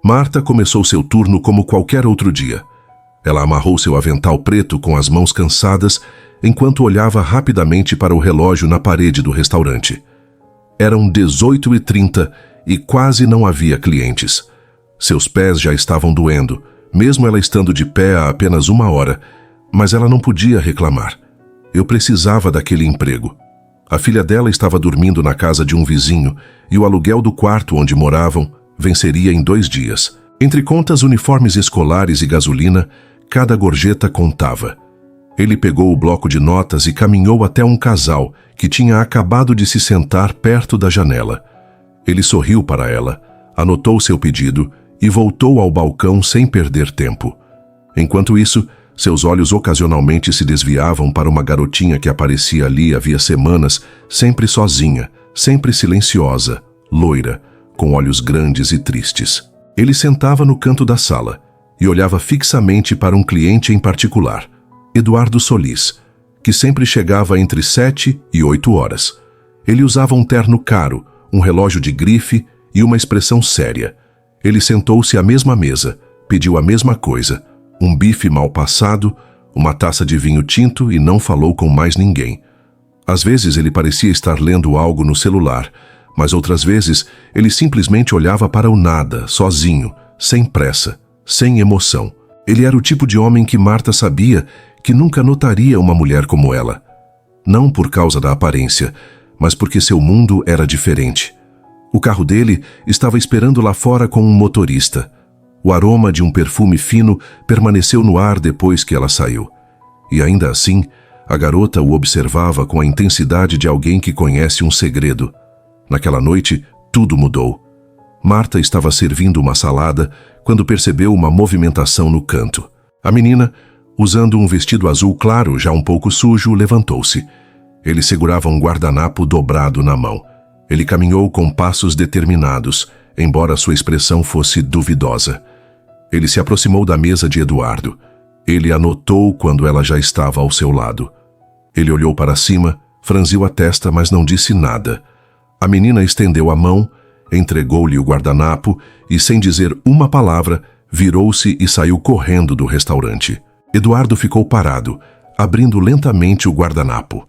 Marta começou seu turno como qualquer outro dia. Ela amarrou seu avental preto com as mãos cansadas, enquanto olhava rapidamente para o relógio na parede do restaurante. Eram 18h30 e quase não havia clientes. Seus pés já estavam doendo, mesmo ela estando de pé há apenas 1 hora, mas ela não podia reclamar. Eu precisava daquele emprego. A filha dela estava dormindo na casa de um vizinho e o aluguel do quarto onde moravam venceria em 2 dias. Entre contas, uniformes escolares e gasolina, cada gorjeta contava. Ele pegou o bloco de notas e caminhou até um casal que tinha acabado de se sentar perto da janela. Ele sorriu para ela, anotou seu pedido e voltou ao balcão sem perder tempo. Enquanto isso, seus olhos ocasionalmente se desviavam para uma garotinha que aparecia ali havia semanas, sempre sozinha, sempre silenciosa, loira, com olhos grandes e tristes. Ele sentava no canto da sala e olhava fixamente para um cliente em particular, Eduardo Solis, que sempre chegava entre 7 e 8 horas. Ele usava um terno caro, um relógio de grife e uma expressão séria. Ele sentou-se à mesma mesa, pediu a mesma coisa, um bife mal passado, uma taça de vinho tinto e não falou com mais ninguém. Às vezes ele parecia estar lendo algo no celular, mas outras vezes ele simplesmente olhava para o nada, sozinho, sem pressa, sem emoção. Ele era o tipo de homem que Marta sabia que nunca notaria uma mulher como ela. Não por causa da aparência, mas porque seu mundo era diferente. O carro dele estava esperando lá fora com um motorista. O aroma de um perfume fino permaneceu no ar depois que ela saiu. E ainda assim, a garota o observava com a intensidade de alguém que conhece um segredo. Naquela noite, tudo mudou. Marta estava servindo uma salada quando percebeu uma movimentação no canto. A menina, usando um vestido azul claro, já um pouco sujo, levantou-se. Ele segurava um guardanapo dobrado na mão. Ele caminhou com passos determinados, embora sua expressão fosse duvidosa. Ele se aproximou da mesa de Eduardo. Ele a notou quando ela já estava ao seu lado. Ele olhou para cima, franziu a testa, mas não disse nada. A menina estendeu a mão, entregou-lhe o guardanapo e, sem dizer uma palavra, virou-se e saiu correndo do restaurante. Eduardo ficou parado, abrindo lentamente o guardanapo.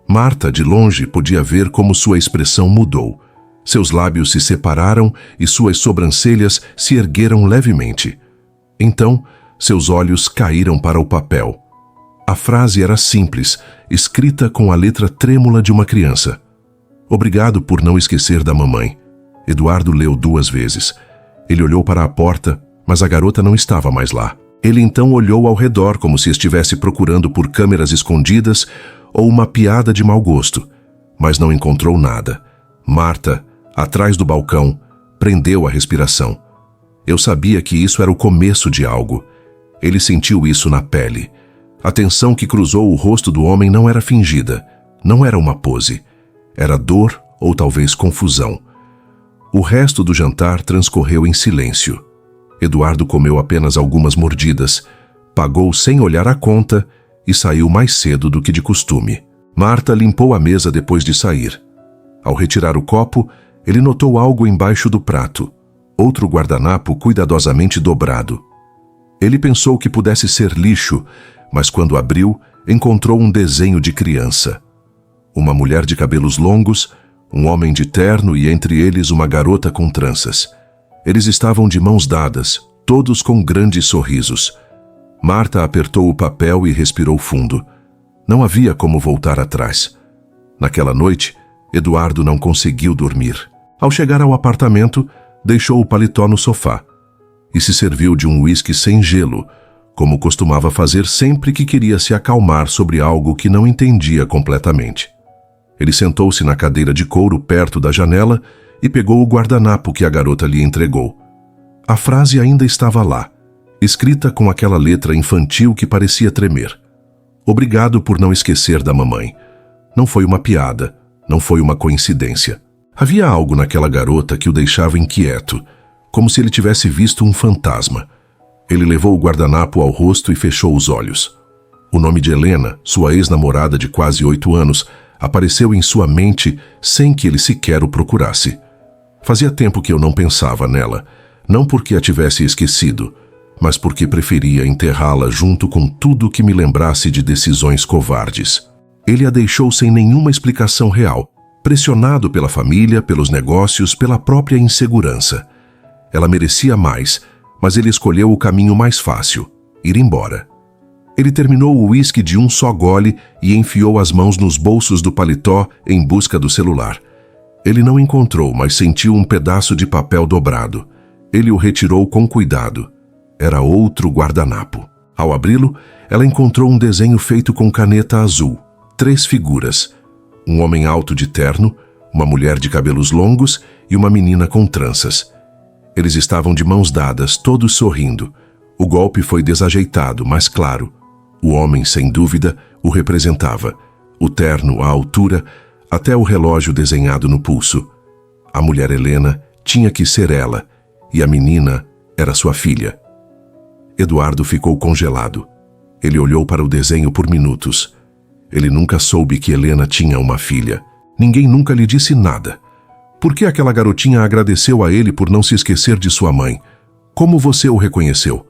Marta, de longe, podia ver como sua expressão mudou. Seus lábios se separaram e suas sobrancelhas se ergueram levemente. Então, seus olhos caíram para o papel. A frase era simples, escrita com a letra trêmula de uma criança. Obrigado por não esquecer da mamãe. Eduardo leu 2 vezes. Ele olhou para a porta, mas a garota não estava mais lá. Ele então olhou ao redor como se estivesse procurando por câmeras escondidas ou uma piada de mau gosto, mas não encontrou nada. Marta, atrás do balcão, prendeu a respiração. Eu sabia que isso era o começo de algo. Ele sentiu isso na pele. A tensão que cruzou o rosto do homem não era fingida, não era uma pose. Era dor ou talvez confusão. O resto do jantar transcorreu em silêncio. Eduardo comeu apenas algumas mordidas, pagou sem olhar a conta e saiu mais cedo do que de costume. Marta limpou a mesa depois de sair. Ao retirar o copo, ele notou algo embaixo do prato, outro guardanapo cuidadosamente dobrado. Ele pensou que pudesse ser lixo, mas quando abriu, encontrou um desenho de criança. Uma mulher de cabelos longos, um homem de terno e entre eles uma garota com tranças. Eles estavam de mãos dadas, todos com grandes sorrisos. Marta apertou o papel e respirou fundo. Não havia como voltar atrás. Naquela noite, Eduardo não conseguiu dormir. Ao chegar ao apartamento, deixou o paletó no sofá e se serviu de um uísque sem gelo, como costumava fazer sempre que queria se acalmar sobre algo que não entendia completamente. Ele sentou-se na cadeira de couro perto da janela e pegou o guardanapo que a garota lhe entregou. A frase ainda estava lá, escrita com aquela letra infantil que parecia tremer. Obrigado por não esquecer da mamãe. Não foi uma piada, não foi uma coincidência. Havia algo naquela garota que o deixava inquieto, como se ele tivesse visto um fantasma. Ele levou o guardanapo ao rosto e fechou os olhos. O nome de Helena, sua ex-namorada de quase 8 anos, apareceu em sua mente sem que ele sequer o procurasse. Fazia tempo que eu não pensava nela. Não porque a tivesse esquecido, mas porque preferia enterrá-la junto com tudo que me lembrasse de decisões covardes. Ele a deixou sem nenhuma explicação real, pressionado pela família, pelos negócios, pela própria insegurança. Ela merecia mais, mas ele escolheu o caminho mais fácil: ir embora. Ele terminou o uísque de um só gole e enfiou as mãos nos bolsos do paletó em busca do celular. Ele não encontrou, mas sentiu um pedaço de papel dobrado. Ele o retirou com cuidado. Era outro guardanapo. Ao abri-lo, ela encontrou um desenho feito com caneta azul. 3 figuras: um homem alto de terno, uma mulher de cabelos longos e uma menina com tranças. Eles estavam de mãos dadas, todos sorrindo. O golpe foi desajeitado, mas claro. O homem, sem dúvida, o representava. O terno, a altura, até o relógio desenhado no pulso. A mulher Helena tinha que ser ela, e a menina era sua filha. Eduardo ficou congelado. Ele olhou para o desenho por minutos. Ele nunca soube que Helena tinha uma filha. Ninguém nunca lhe disse nada. Por que aquela garotinha agradeceu a ele por não se esquecer de sua mãe? Como você o reconheceu?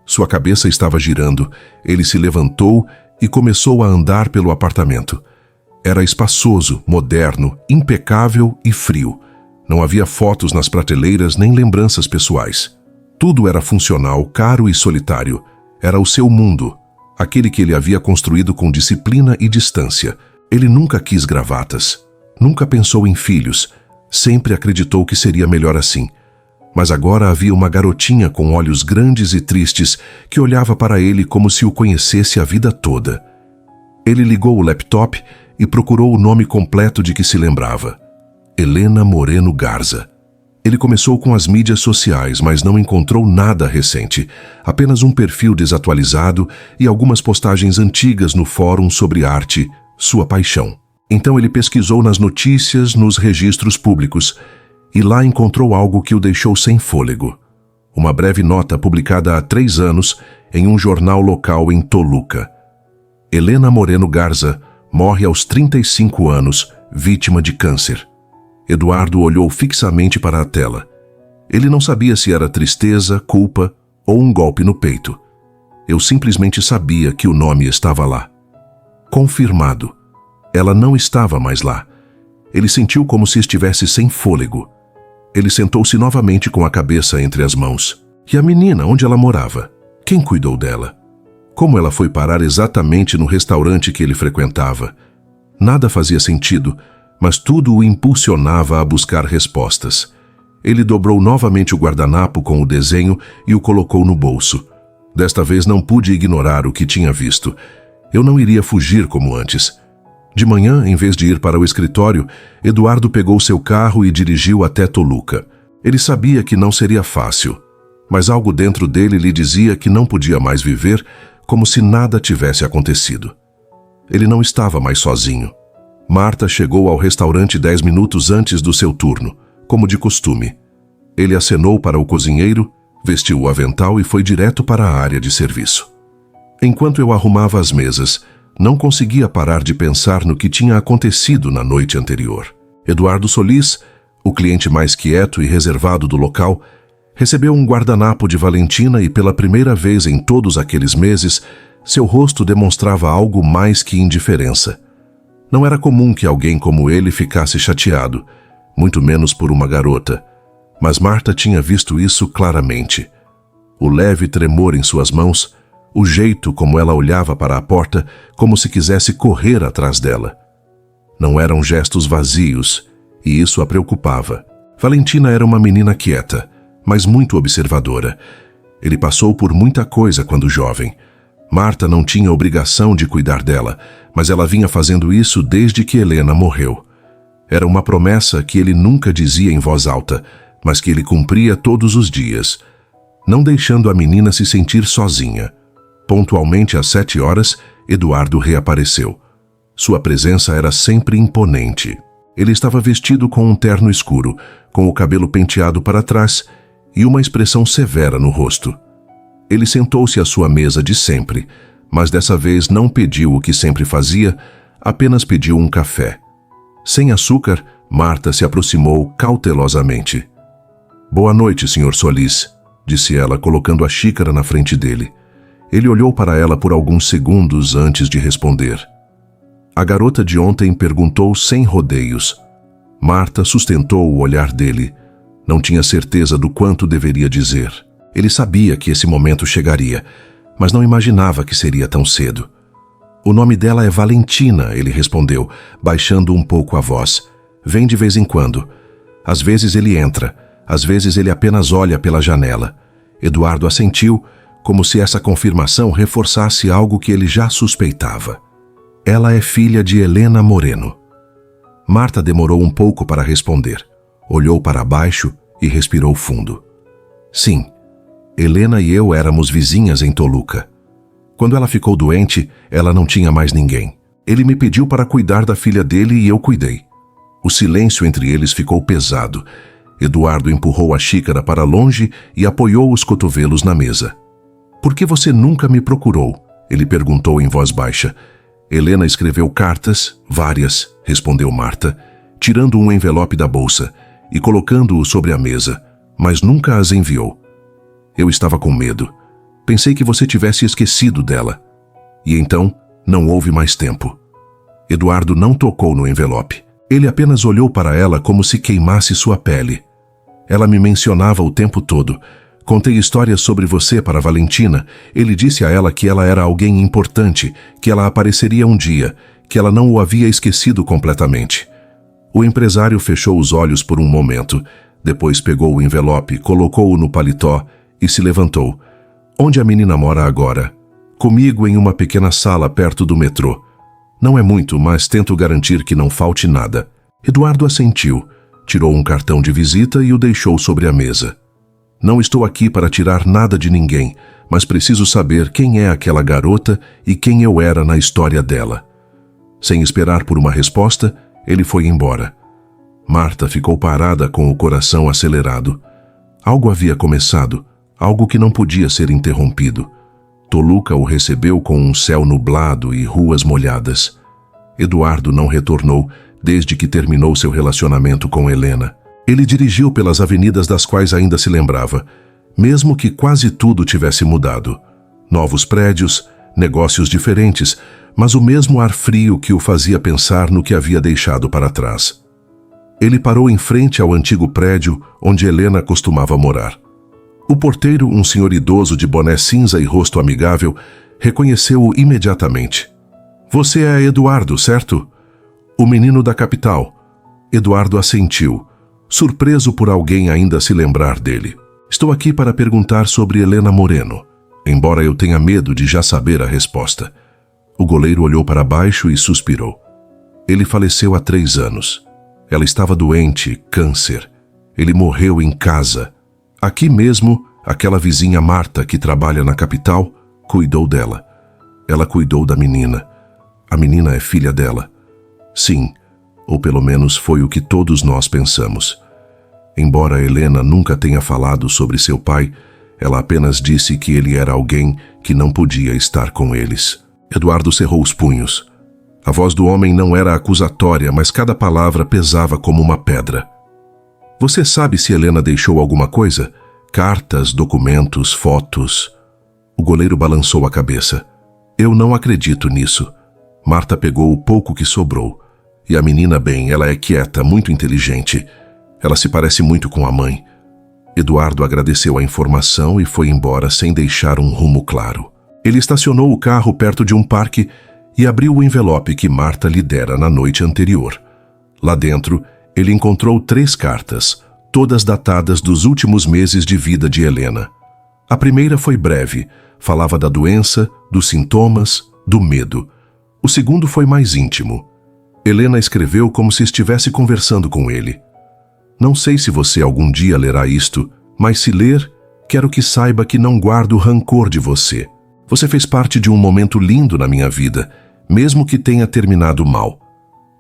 Sua cabeça estava girando. Ele se levantou e começou a andar pelo apartamento. Era espaçoso, moderno, impecável e frio. Não havia fotos nas prateleiras nem lembranças pessoais. Tudo era funcional, caro e solitário. Era o seu mundo, aquele que ele havia construído com disciplina e distância. Ele nunca quis gravatas, nunca pensou em filhos, sempre acreditou que seria melhor assim. Mas agora havia uma garotinha com olhos grandes e tristes que olhava para ele como se o conhecesse a vida toda. Ele ligou o laptop e procurou o nome completo de que se lembrava: Helena Moreno Garza. Ele começou com as mídias sociais, mas não encontrou nada recente, apenas um perfil desatualizado e algumas postagens antigas no fórum sobre arte, sua paixão. Então ele pesquisou nas notícias, nos registros públicos, e lá encontrou algo que o deixou sem fôlego. Uma breve nota publicada há 3 anos em um jornal local em Toluca. Helena Moreno Garza morre aos 35 anos, vítima de câncer. Eduardo olhou fixamente para a tela. Ele não sabia se era tristeza, culpa ou um golpe no peito. Eu simplesmente sabia que o nome estava lá. Confirmado. Ela não estava mais lá. Ele sentiu como se estivesse sem fôlego. Ele sentou-se novamente com a cabeça entre as mãos. E a menina, onde ela morava? Quem cuidou dela? Como ela foi parar exatamente no restaurante que ele frequentava? Nada fazia sentido, mas tudo o impulsionava a buscar respostas. Ele dobrou novamente o guardanapo com o desenho e o colocou no bolso. Desta vez não pude ignorar o que tinha visto. Eu não iria fugir como antes. De manhã, em vez de ir para o escritório, Eduardo pegou seu carro e dirigiu até Toluca. Ele sabia que não seria fácil, mas algo dentro dele lhe dizia que não podia mais viver como se nada tivesse acontecido. Ele não estava mais sozinho. Marta chegou ao restaurante 10 minutos antes do seu turno, como de costume. Ele acenou para o cozinheiro, vestiu o avental e foi direto para a área de serviço. Enquanto eu arrumava as mesas, não conseguia parar de pensar no que tinha acontecido na noite anterior. Eduardo Solis, o cliente mais quieto e reservado do local, recebeu um guardanapo de Valentina e pela primeira vez em todos aqueles meses, seu rosto demonstrava algo mais que indiferença. Não era comum que alguém como ele ficasse chateado, muito menos por uma garota. Mas Marta tinha visto isso claramente. O leve tremor em suas mãos, o jeito como ela olhava para a porta, como se quisesse correr atrás dela. Não eram gestos vazios, e isso a preocupava. Valentina era uma menina quieta, mas muito observadora. Ele passou por muita coisa quando jovem. Marta não tinha obrigação de cuidar dela, mas ela vinha fazendo isso desde que Helena morreu. Era uma promessa que ele nunca dizia em voz alta, mas que ele cumpria todos os dias, não deixando a menina se sentir sozinha. Pontualmente às 7 horas, Eduardo reapareceu. Sua presença era sempre imponente. Ele estava vestido com um terno escuro, com o cabelo penteado para trás e uma expressão severa no rosto. Ele sentou-se à sua mesa de sempre, mas dessa vez não pediu o que sempre fazia, apenas pediu um café. Sem açúcar, Marta se aproximou cautelosamente. Boa noite, Sr. Solis, disse ela, colocando a xícara na frente dele. Ele olhou para ela por alguns segundos antes de responder. A garota de ontem perguntou sem rodeios. Marta sustentou o olhar dele. Não tinha certeza do quanto deveria dizer. Ele sabia que esse momento chegaria, mas não imaginava que seria tão cedo. O nome dela é Valentina, ele respondeu, baixando um pouco a voz. Vem de vez em quando. Às vezes ele entra, às vezes ele apenas olha pela janela. Eduardo assentiu, como se essa confirmação reforçasse algo que ele já suspeitava. Ela é filha de Helena Moreno. Marta demorou um pouco para responder. Olhou para baixo e respirou fundo. Sim, Helena e eu éramos vizinhas em Toluca. Quando ela ficou doente, ela não tinha mais ninguém. Ele me pediu para cuidar da filha dele e eu cuidei. O silêncio entre eles ficou pesado. Eduardo empurrou a xícara para longe e apoiou os cotovelos na mesa. Por que você nunca me procurou? Ele perguntou em voz baixa. Helena escreveu cartas, várias, respondeu Marta, tirando um envelope da bolsa e colocando-o sobre a mesa, mas nunca as enviou. Eu estava com medo. Pensei que você tivesse esquecido dela. E então, não houve mais tempo. Eduardo não tocou no envelope. Ele apenas olhou para ela como se queimasse sua pele. Ela me mencionava o tempo todo. Contei histórias sobre você para Valentina. Ele disse a ela que ela era alguém importante, que ela apareceria um dia, que ela não o havia esquecido completamente. O empresário fechou os olhos por um momento. Depois pegou o envelope, colocou-o no paletó e se levantou. Onde a menina mora agora? Comigo em uma pequena sala perto do metrô. Não é muito, mas tento garantir que não falte nada. Eduardo assentiu, tirou um cartão de visita e o deixou sobre a mesa. Não estou aqui para tirar nada de ninguém, mas preciso saber quem é aquela garota e quem eu era na história dela. Sem esperar por uma resposta, ele foi embora. Marta ficou parada com o coração acelerado. Algo havia começado, algo que não podia ser interrompido. Toluca o recebeu com um céu nublado e ruas molhadas. Eduardo não retornou desde que terminou seu relacionamento com Helena. Ele dirigiu pelas avenidas das quais ainda se lembrava, mesmo que quase tudo tivesse mudado. Novos prédios, negócios diferentes, mas o mesmo ar frio que o fazia pensar no que havia deixado para trás. Ele parou em frente ao antigo prédio onde Helena costumava morar. O porteiro, um senhor idoso de boné cinza e rosto amigável, reconheceu-o imediatamente. Você é Eduardo, certo? O menino da capital. Eduardo assentiu, surpreso por alguém ainda se lembrar dele. Estou aqui para perguntar sobre Helena Moreno, embora eu tenha medo de já saber a resposta. O goleiro olhou para baixo e suspirou. Ele faleceu há 3 anos. Ela estava doente, câncer. Ele morreu em casa. Aqui mesmo, aquela vizinha Marta, que trabalha na capital, cuidou dela. Ela cuidou da menina. A menina é filha dela. Sim, ou pelo menos foi o que todos nós pensamos. Embora Helena nunca tenha falado sobre seu pai, ela apenas disse que ele era alguém que não podia estar com eles. Eduardo cerrou os punhos. A voz do homem não era acusatória, mas cada palavra pesava como uma pedra. Você sabe se Helena deixou alguma coisa? Cartas, documentos, fotos? O goleiro balançou a cabeça. Eu não acredito nisso. Marta pegou o pouco que sobrou. E a menina, bem, ela é quieta, muito inteligente. Ela se parece muito com a mãe. Eduardo agradeceu a informação e foi embora sem deixar um rumo claro. Ele estacionou o carro perto de um parque e abriu o envelope que Marta lhe dera na noite anterior. Lá dentro, ele encontrou 3 cartas, todas datadas dos últimos meses de vida de Helena. A primeira foi breve, falava da doença, dos sintomas, do medo. O segundo foi mais íntimo. Helena escreveu como se estivesse conversando com ele. Não sei se você algum dia lerá isto, mas se ler, quero que saiba que não guardo rancor de você. Você fez parte de um momento lindo na minha vida, mesmo que tenha terminado mal.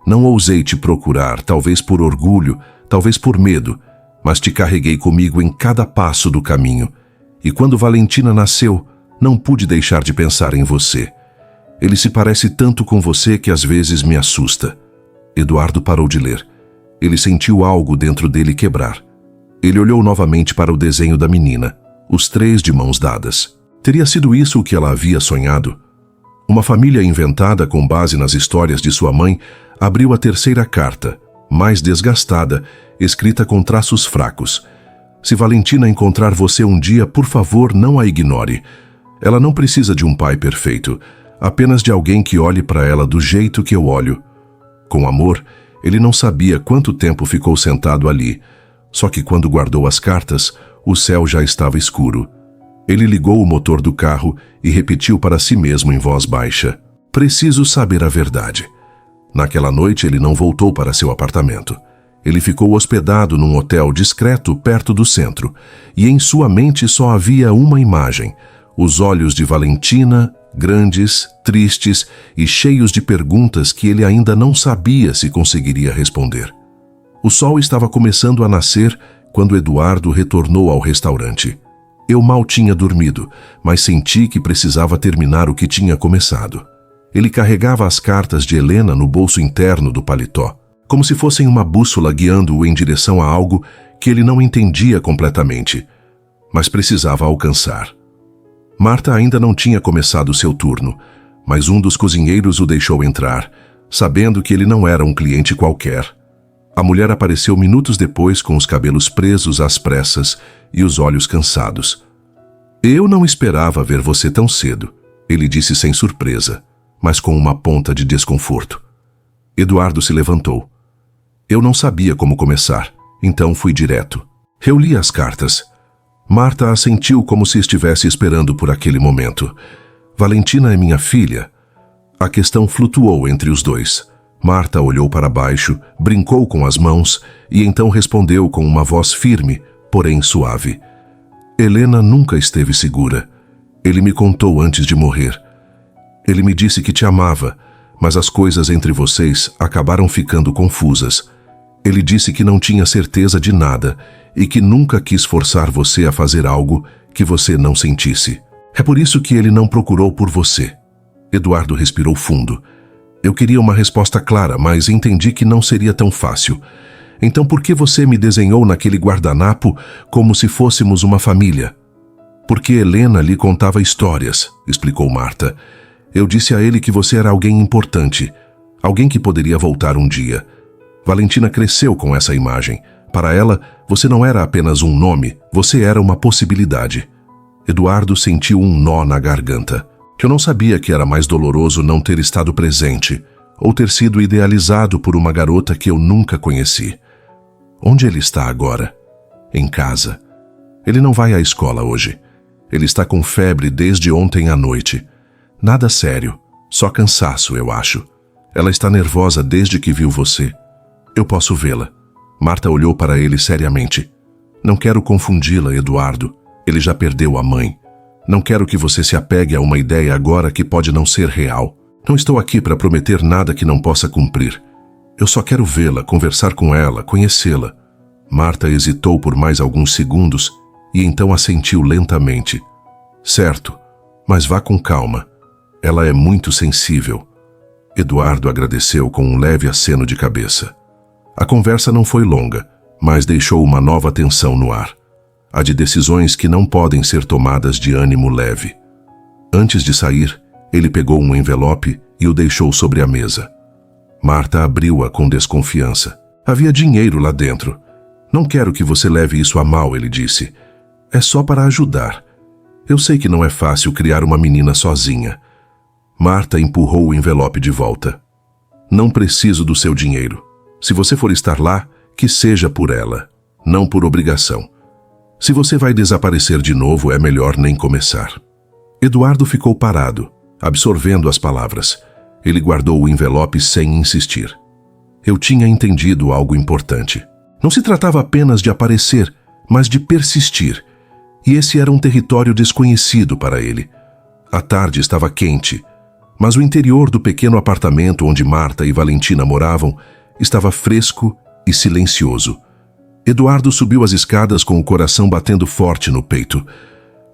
Não ousei te procurar, talvez por orgulho, talvez por medo, mas te carreguei comigo em cada passo do caminho. E quando Valentina nasceu, não pude deixar de pensar em você. Ele se parece tanto com você que às vezes me assusta. Eduardo parou de ler. Ele sentiu algo dentro dele quebrar. Ele olhou novamente para o desenho da menina, os três de mãos dadas. Teria sido isso o que ela havia sonhado? Uma família inventada com base nas histórias de sua mãe abriu a terceira carta, mais desgastada, escrita com traços fracos. Se Valentina encontrar você um dia, por favor, não a ignore. Ela não precisa de um pai perfeito, apenas de alguém que olhe para ela do jeito que eu olho. Com amor, ele não sabia quanto tempo ficou sentado ali. Só que quando guardou as cartas, o céu já estava escuro. Ele ligou o motor do carro e repetiu para si mesmo em voz baixa: preciso saber a verdade. Naquela noite ele não voltou para seu apartamento. Ele ficou hospedado num hotel discreto perto do centro, e em sua mente só havia uma imagem: os olhos de Valentina, grandes, tristes e cheios de perguntas que ele ainda não sabia se conseguiria responder. O sol estava começando a nascer quando Eduardo retornou ao restaurante. Eu mal tinha dormido, mas senti que precisava terminar o que tinha começado. Ele carregava as cartas de Helena no bolso interno do paletó, como se fossem uma bússola guiando-o em direção a algo que ele não entendia completamente, mas precisava alcançar. Marta ainda não tinha começado seu turno, mas um dos cozinheiros o deixou entrar, sabendo que ele não era um cliente qualquer. A mulher apareceu minutos depois com os cabelos presos às pressas e os olhos cansados. Eu não esperava ver você tão cedo, ele disse sem surpresa, mas com uma ponta de desconforto. Eduardo se levantou. Eu não sabia como começar, então fui direto. Eu li as cartas. Marta assentiu como se estivesse esperando por aquele momento. Valentina é minha filha. A questão flutuou entre os dois. Marta olhou para baixo, brincou com as mãos e então respondeu com uma voz firme, porém suave. Helena nunca esteve segura. Ele me contou antes de morrer. Ele me disse que te amava, mas as coisas entre vocês acabaram ficando confusas. Ele disse que não tinha certeza de nada e que nunca quis forçar você a fazer algo que você não sentisse. É por isso que ele não procurou por você. Eduardo respirou fundo. Eu queria uma resposta clara, mas entendi que não seria tão fácil. Então por que você me desenhou naquele guardanapo como se fôssemos uma família? Porque Helena lhe contava histórias, explicou Marta. Eu disse a ele que você era alguém importante, alguém que poderia voltar um dia. Valentina cresceu com essa imagem. Para ela, você não era apenas um nome, você era uma possibilidade. Eduardo sentiu um nó na garganta. Eu não sabia que era mais doloroso não ter estado presente, ou ter sido idealizado por uma garota que eu nunca conheci. Onde ele está agora? Em casa. Ele não vai à escola hoje. Ele está com febre desde ontem à noite. Nada sério, só cansaço, eu acho. Ela está nervosa desde que viu você. Eu posso vê-la. Marta olhou para ele seriamente. Não quero confundi-la, Eduardo. Ele já perdeu a mãe. Não quero que você se apegue a uma ideia agora que pode não ser real. Não estou aqui para prometer nada que não possa cumprir. Eu só quero vê-la, conversar com ela, conhecê-la. Marta hesitou por mais alguns segundos e então assentiu lentamente. Certo, mas vá com calma. Ela é muito sensível. Eduardo agradeceu com um leve aceno de cabeça. A conversa não foi longa, mas deixou uma nova tensão no ar. A de decisões que não podem ser tomadas de ânimo leve. Antes de sair, ele pegou um envelope e o deixou sobre a mesa. Marta abriu-a com desconfiança. Havia dinheiro lá dentro. Não quero que você leve isso a mal, ele disse. É só para ajudar. Eu sei que não é fácil criar uma menina sozinha. Marta empurrou o envelope de volta. Não preciso do seu dinheiro. Se você for estar lá, que seja por ela, não por obrigação. Se você vai desaparecer de novo, é melhor nem começar. Eduardo ficou parado, absorvendo as palavras. Ele guardou o envelope sem insistir. Eu tinha entendido algo importante. Não se tratava apenas de aparecer, mas de persistir. E esse era um território desconhecido para ele. A tarde estava quente, mas o interior do pequeno apartamento onde Marta e Valentina moravam estava fresco e silencioso. Eduardo subiu as escadas com o coração batendo forte no peito.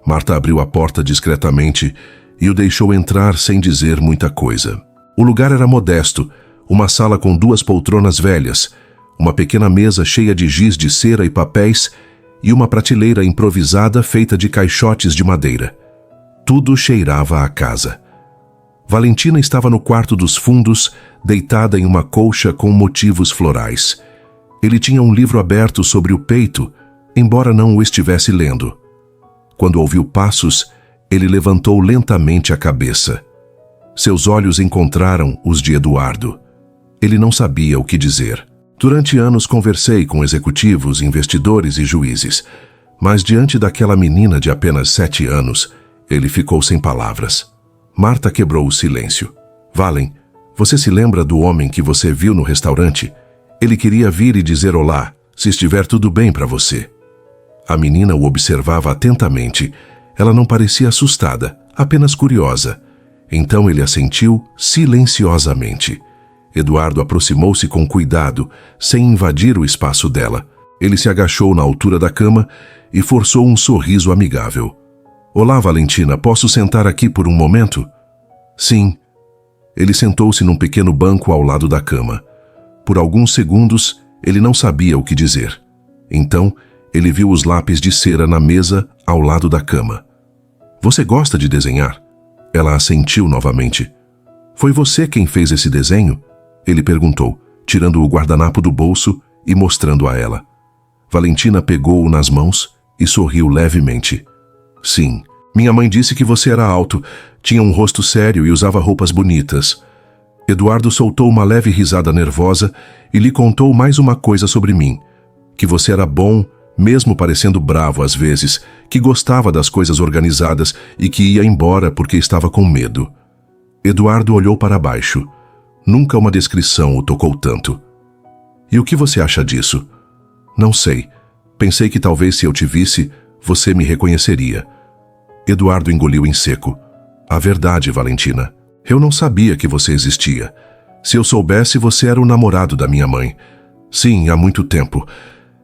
Marta abriu a porta discretamente e o deixou entrar sem dizer muita coisa. O lugar era modesto, uma sala com 2 poltronas velhas, uma pequena mesa cheia de giz de cera e papéis e uma prateleira improvisada feita de caixotes de madeira. Tudo cheirava à casa. Valentina estava no quarto dos fundos, deitada em uma colcha com motivos florais. Ele tinha um livro aberto sobre o peito, embora não o estivesse lendo. Quando ouviu passos, ele levantou lentamente a cabeça. Seus olhos encontraram os de Eduardo. Ele não sabia o que dizer. Durante anos conversei com executivos, investidores e juízes, mas diante daquela menina de apenas 7 anos, ele ficou sem palavras. Marta quebrou o silêncio. Valen, você se lembra do homem que você viu no restaurante? Ele queria vir e dizer olá, se estiver tudo bem para você. A menina o observava atentamente. Ela não parecia assustada, apenas curiosa. Então ele assentiu silenciosamente. Eduardo aproximou-se com cuidado, sem invadir o espaço dela. Ele se agachou na altura da cama e forçou um sorriso amigável. Olá, Valentina, posso sentar aqui por um momento? Sim. Ele sentou-se num pequeno banco ao lado da cama. Por alguns segundos, ele não sabia o que dizer. Então, ele viu os lápis de cera na mesa ao lado da cama. Você gosta de desenhar? Ela assentiu novamente. Foi você quem fez esse desenho? Ele perguntou, tirando o guardanapo do bolso e mostrando a ela. Valentina pegou-o nas mãos e sorriu levemente. Sim, minha mãe disse que você era alto, tinha um rosto sério e usava roupas bonitas. Eduardo soltou uma leve risada nervosa e lhe contou mais uma coisa sobre mim. Que você era bom, mesmo parecendo bravo às vezes, que gostava das coisas organizadas e que ia embora porque estava com medo. Eduardo olhou para baixo. Nunca uma descrição o tocou tanto. E o que você acha disso? Não sei. Pensei que talvez se eu te visse, você me reconheceria. Eduardo engoliu em seco. A verdade, Valentina. Eu não sabia que você existia. Se eu soubesse, você era o namorado da minha mãe. Sim, há muito tempo.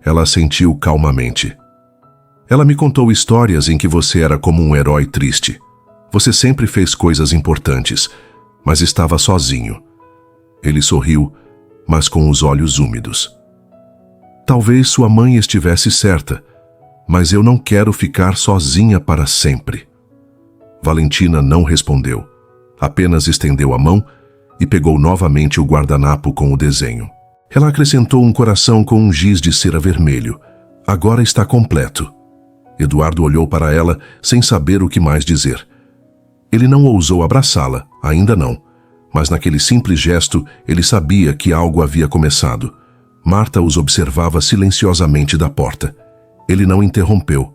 Ela assentiu calmamente. Ela me contou histórias em que você era como um herói triste. Você sempre fez coisas importantes, mas estava sozinho. Ele sorriu, mas com os olhos úmidos. Talvez sua mãe estivesse certa, mas eu não quero ficar sozinha para sempre. Valentina não respondeu. Apenas estendeu a mão e pegou novamente o guardanapo com o desenho. Ela acrescentou um coração com um giz de cera vermelho. Agora está completo. Eduardo olhou para ela sem saber o que mais dizer. Ele não ousou abraçá-la, ainda não. Mas naquele simples gesto, ele sabia que algo havia começado. Marta os observava silenciosamente da porta. Ele não interrompeu.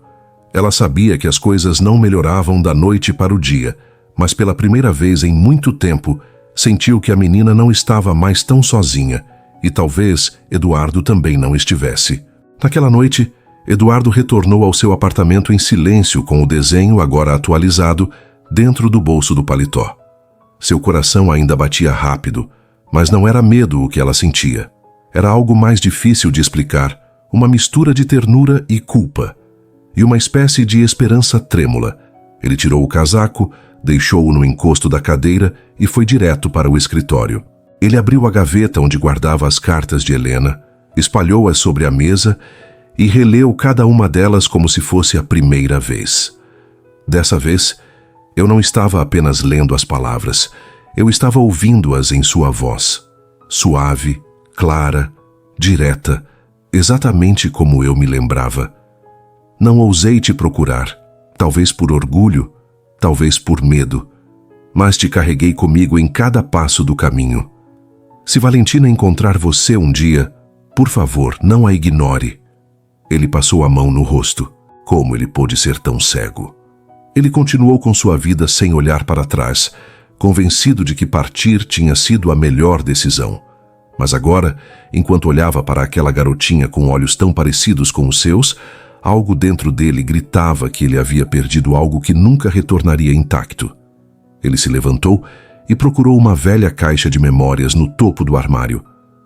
Ela sabia que as coisas não melhoravam da noite para o dia, mas pela primeira vez em muito tempo, sentiu que a menina não estava mais tão sozinha, e talvez Eduardo também não estivesse. Naquela noite, Eduardo retornou ao seu apartamento em silêncio com o desenho, agora atualizado, dentro do bolso do paletó. Seu coração ainda batia rápido, mas não era medo o que ela sentia. Era algo mais difícil de explicar, uma mistura de ternura e culpa, e uma espécie de esperança trêmula. Ele tirou o casaco, deixou-o no encosto da cadeira e foi direto para o escritório. Ele abriu a gaveta onde guardava as cartas de Helena, espalhou-as sobre a mesa e releu cada uma delas como se fosse a primeira vez. Dessa vez, eu não estava apenas lendo as palavras, eu estava ouvindo-as em sua voz, suave, clara, direta, exatamente como eu me lembrava. Não ousei te procurar, talvez por orgulho, talvez por medo, mas te carreguei comigo em cada passo do caminho. Se Valentina encontrar você um dia, por favor, não a ignore. Ele passou a mão no rosto. Como ele pôde ser tão cego? Ele continuou com sua vida sem olhar para trás, convencido de que partir tinha sido a melhor decisão. Mas agora, enquanto olhava para aquela garotinha com olhos tão parecidos com os seus, algo dentro dele gritava que ele havia perdido algo que nunca retornaria intacto. Ele se levantou e procurou uma velha caixa de memórias no topo do armário.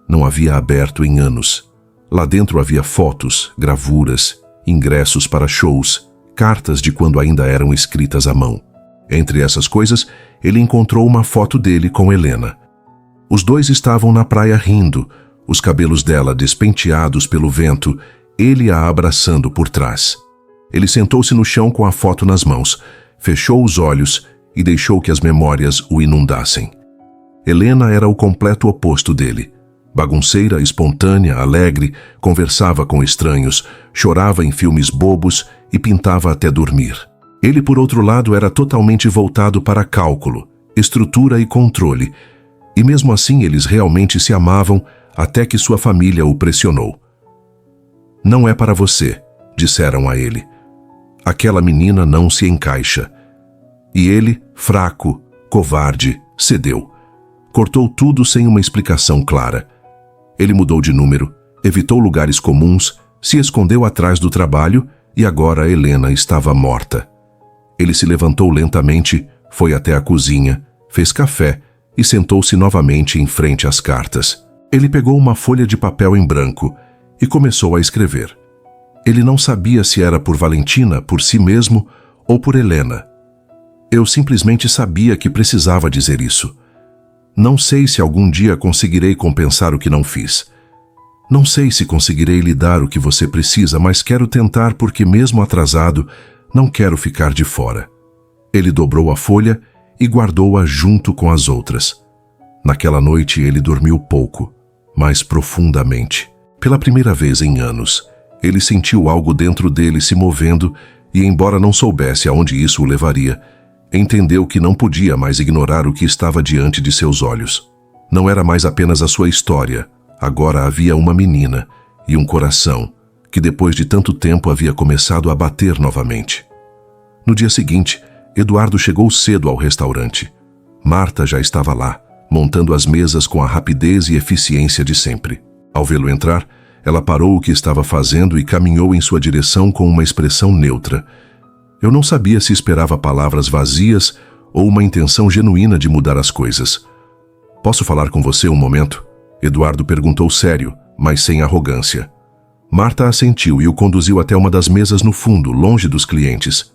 Não havia aberto em anos. Lá dentro havia fotos, gravuras, ingressos para shows, cartas de quando ainda eram escritas à mão. Entre essas coisas, ele encontrou uma foto dele com Helena. Os dois estavam na praia rindo, os cabelos dela despenteados pelo vento ele a abraçando por trás. Ele sentou-se no chão com a foto nas mãos, fechou os olhos e deixou que as memórias o inundassem. Helena era o completo oposto dele. Bagunceira, espontânea, alegre, conversava com estranhos, chorava em filmes bobos e pintava até dormir. Ele, por outro lado, era totalmente voltado para cálculo, estrutura e controle, e mesmo assim eles realmente se amavam até que sua família o pressionou. "Não é para você", disseram a ele. "Aquela menina não se encaixa." E ele, fraco, covarde, cedeu. Cortou tudo sem uma explicação clara. Ele mudou de número, evitou lugares comuns, se escondeu atrás do trabalho e agora Helena estava morta. Ele se levantou lentamente, foi até a cozinha, fez café e sentou-se novamente em frente às cartas. Ele pegou uma folha de papel em branco e começou a escrever. Ele não sabia se era por Valentina, por si mesmo ou por Helena. Eu simplesmente sabia que precisava dizer isso. Não sei se algum dia conseguirei compensar o que não fiz. Não sei se conseguirei lhe dar o que você precisa, mas quero tentar porque, mesmo atrasado, não quero ficar de fora. Ele dobrou a folha e guardou-a junto com as outras. Naquela noite ele dormiu pouco, mas profundamente. Pela primeira vez em anos, ele sentiu algo dentro dele se movendo e, embora não soubesse aonde isso o levaria, entendeu que não podia mais ignorar o que estava diante de seus olhos. Não era mais apenas a sua história. Agora havia uma menina e um coração que depois de tanto tempo havia começado a bater novamente. No dia seguinte, Eduardo chegou cedo ao restaurante. Marta já estava lá, montando as mesas com a rapidez e eficiência de sempre. Ao vê-lo entrar, ela parou o que estava fazendo e caminhou em sua direção com uma expressão neutra. Eu não sabia se esperava palavras vazias ou uma intenção genuína de mudar as coisas. "Posso falar com você um momento?" Eduardo perguntou sério, mas sem arrogância. Marta assentiu e o conduziu até uma das mesas no fundo, longe dos clientes.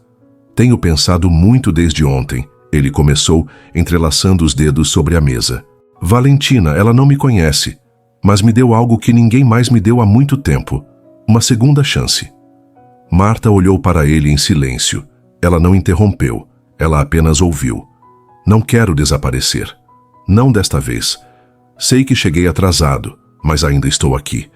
"Tenho pensado muito desde ontem", ele começou, entrelaçando os dedos sobre a mesa. "Valentina, ela não me conhece, mas me deu algo que ninguém mais me deu há muito tempo. Uma segunda chance." Marta olhou para ele em silêncio. Ela não interrompeu, ela apenas ouviu. "Não quero desaparecer. Não desta vez. Sei que cheguei atrasado, mas ainda estou aqui.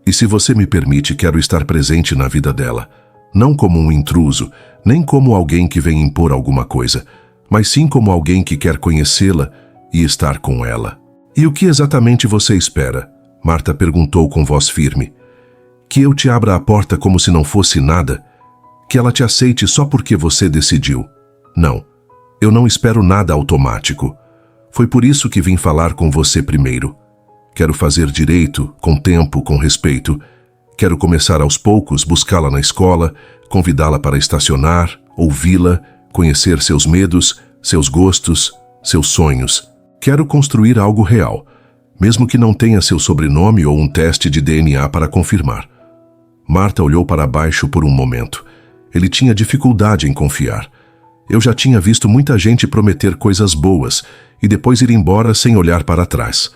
E se você me permite, quero estar presente na vida dela. Não como um intruso, nem como alguém que vem impor alguma coisa, mas sim como alguém que quer conhecê-la e estar com ela." "E o que exatamente você espera?" Marta perguntou com voz firme. "Que eu te abra a porta como se não fosse nada? Que ela te aceite só porque você decidiu? Não, eu não espero nada automático. Foi por isso que vim falar com você primeiro. Quero fazer direito, com tempo, com respeito. Quero começar aos poucos, buscá-la na escola, convidá-la para estacionar, ouvi-la, conhecer seus medos, seus gostos, seus sonhos. Quero construir algo real, mesmo que não tenha seu sobrenome ou um teste de DNA para confirmar." Marta olhou para baixo por um momento. Ele tinha dificuldade em confiar. Eu já tinha visto muita gente prometer coisas boas e depois ir embora sem olhar para trás.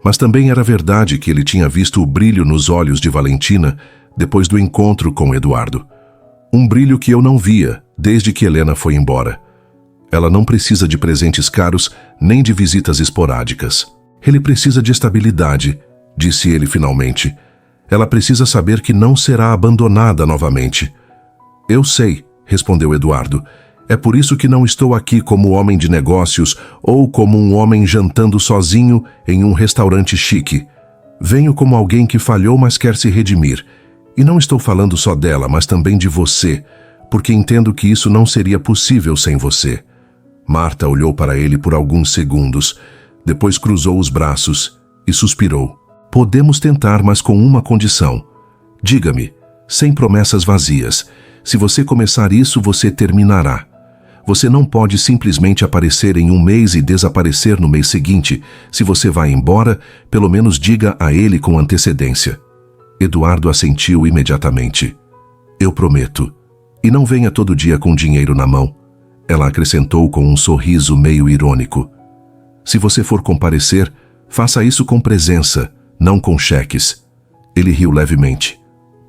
Mas também era verdade que ele tinha visto o brilho nos olhos de Valentina depois do encontro com Eduardo. Um brilho que eu não via desde que Helena foi embora. Ela não precisa de presentes caros nem de visitas esporádicas. "Ele precisa de estabilidade", disse ele finalmente. "Ela precisa saber que não será abandonada novamente." "Eu sei", respondeu Eduardo. "É por isso que não estou aqui como homem de negócios ou como um homem jantando sozinho em um restaurante chique. Venho como alguém que falhou, mas quer se redimir. E não estou falando só dela, mas também de você, porque entendo que isso não seria possível sem você." Marta olhou para ele por alguns segundos, depois cruzou os braços e suspirou. "Podemos tentar, mas com uma condição. Diga-me, sem promessas vazias, se você começar isso, você terminará. Você não pode simplesmente aparecer em um mês e desaparecer no mês seguinte. Se você vai embora, pelo menos diga a ele com antecedência." Eduardo assentiu imediatamente. "Eu prometo. E não venha todo dia com dinheiro na mão." Ela acrescentou com um sorriso meio irônico. "Se você for comparecer, faça isso com presença, não com cheques." Ele riu levemente.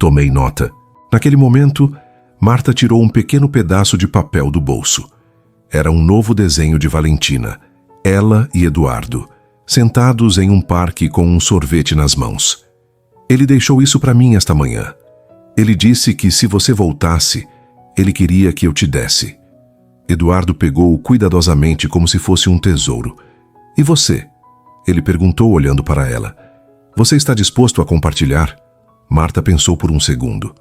Tomei nota. Naquele momento, Marta tirou um pequeno pedaço de papel do bolso. Era um novo desenho de Valentina, ela e Eduardo, sentados em um parque com um sorvete nas mãos. Ele deixou isso para mim esta manhã. Ele disse que se você voltasse, ele queria que eu te desse. Eduardo pegou-o cuidadosamente como se fosse um tesouro. E você? Ele perguntou olhando para ela. Você está disposto a compartilhar? Marta pensou por um segundo.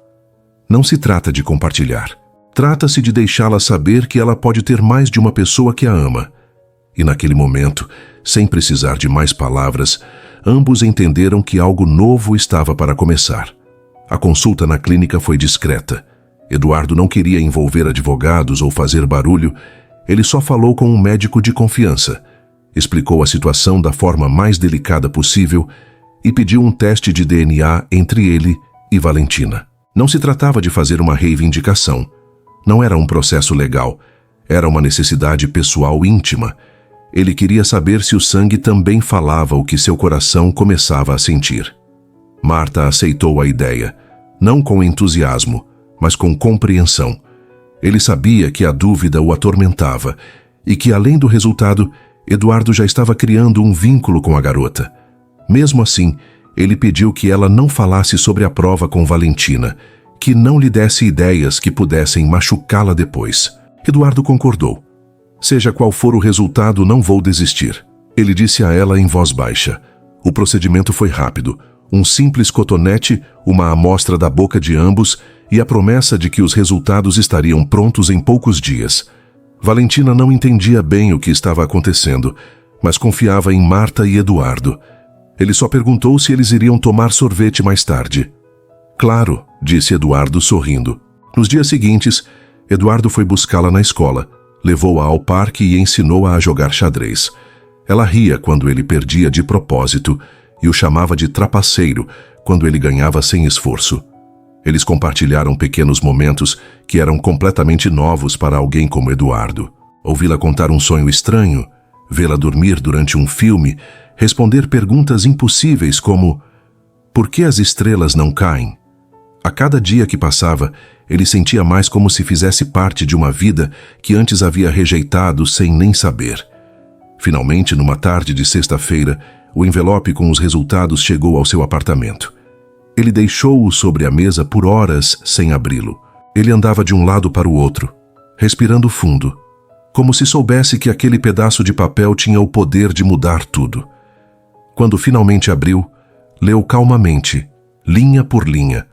Não se trata de compartilhar. Trata-se de deixá-la saber que ela pode ter mais de uma pessoa que a ama. E naquele momento, sem precisar de mais palavras, ambos entenderam que algo novo estava para começar. A consulta na clínica foi discreta. Eduardo não queria envolver advogados ou fazer barulho. Ele só falou com um médico de confiança, explicou a situação da forma mais delicada possível e pediu um teste de DNA entre ele e Valentina. Não se tratava de fazer uma reivindicação. Não era um processo legal. Era uma necessidade pessoal íntima. Ele queria saber se o sangue também falava o que seu coração começava a sentir. Marta aceitou a ideia, não com entusiasmo, mas com compreensão. Ele sabia que a dúvida o atormentava e que, além do resultado, Eduardo já estava criando um vínculo com a garota. Mesmo assim, ele pediu que ela não falasse sobre a prova com Valentina, que não lhe desse ideias que pudessem machucá-la depois. Eduardo concordou. Seja qual for o resultado, não vou desistir. Ele disse a ela em voz baixa. O procedimento foi rápido. Um simples cotonete, uma amostra da boca de ambos e a promessa de que os resultados estariam prontos em poucos dias. Valentina não entendia bem o que estava acontecendo, mas confiava em Marta e Eduardo. Ele só perguntou se eles iriam tomar sorvete mais tarde. Claro, disse Eduardo sorrindo. Nos dias seguintes, Eduardo foi buscá-la na escola, levou-a ao parque e ensinou-a a jogar xadrez. Ela ria quando ele perdia de propósito e o chamava de trapaceiro quando ele ganhava sem esforço. Eles compartilharam pequenos momentos que eram completamente novos para alguém como Eduardo. Ouvi-la contar um sonho estranho, vê-la dormir durante um filme, responder perguntas impossíveis como: por que as estrelas não caem? A cada dia que passava, ele sentia mais como se fizesse parte de uma vida que antes havia rejeitado sem nem saber. Finalmente, numa tarde de sexta-feira, o envelope com os resultados chegou ao seu apartamento. Ele deixou-o sobre a mesa por horas sem abri-lo. Ele andava de um lado para o outro, respirando fundo, como se soubesse que aquele pedaço de papel tinha o poder de mudar tudo. Quando finalmente abriu, leu calmamente, linha por linha,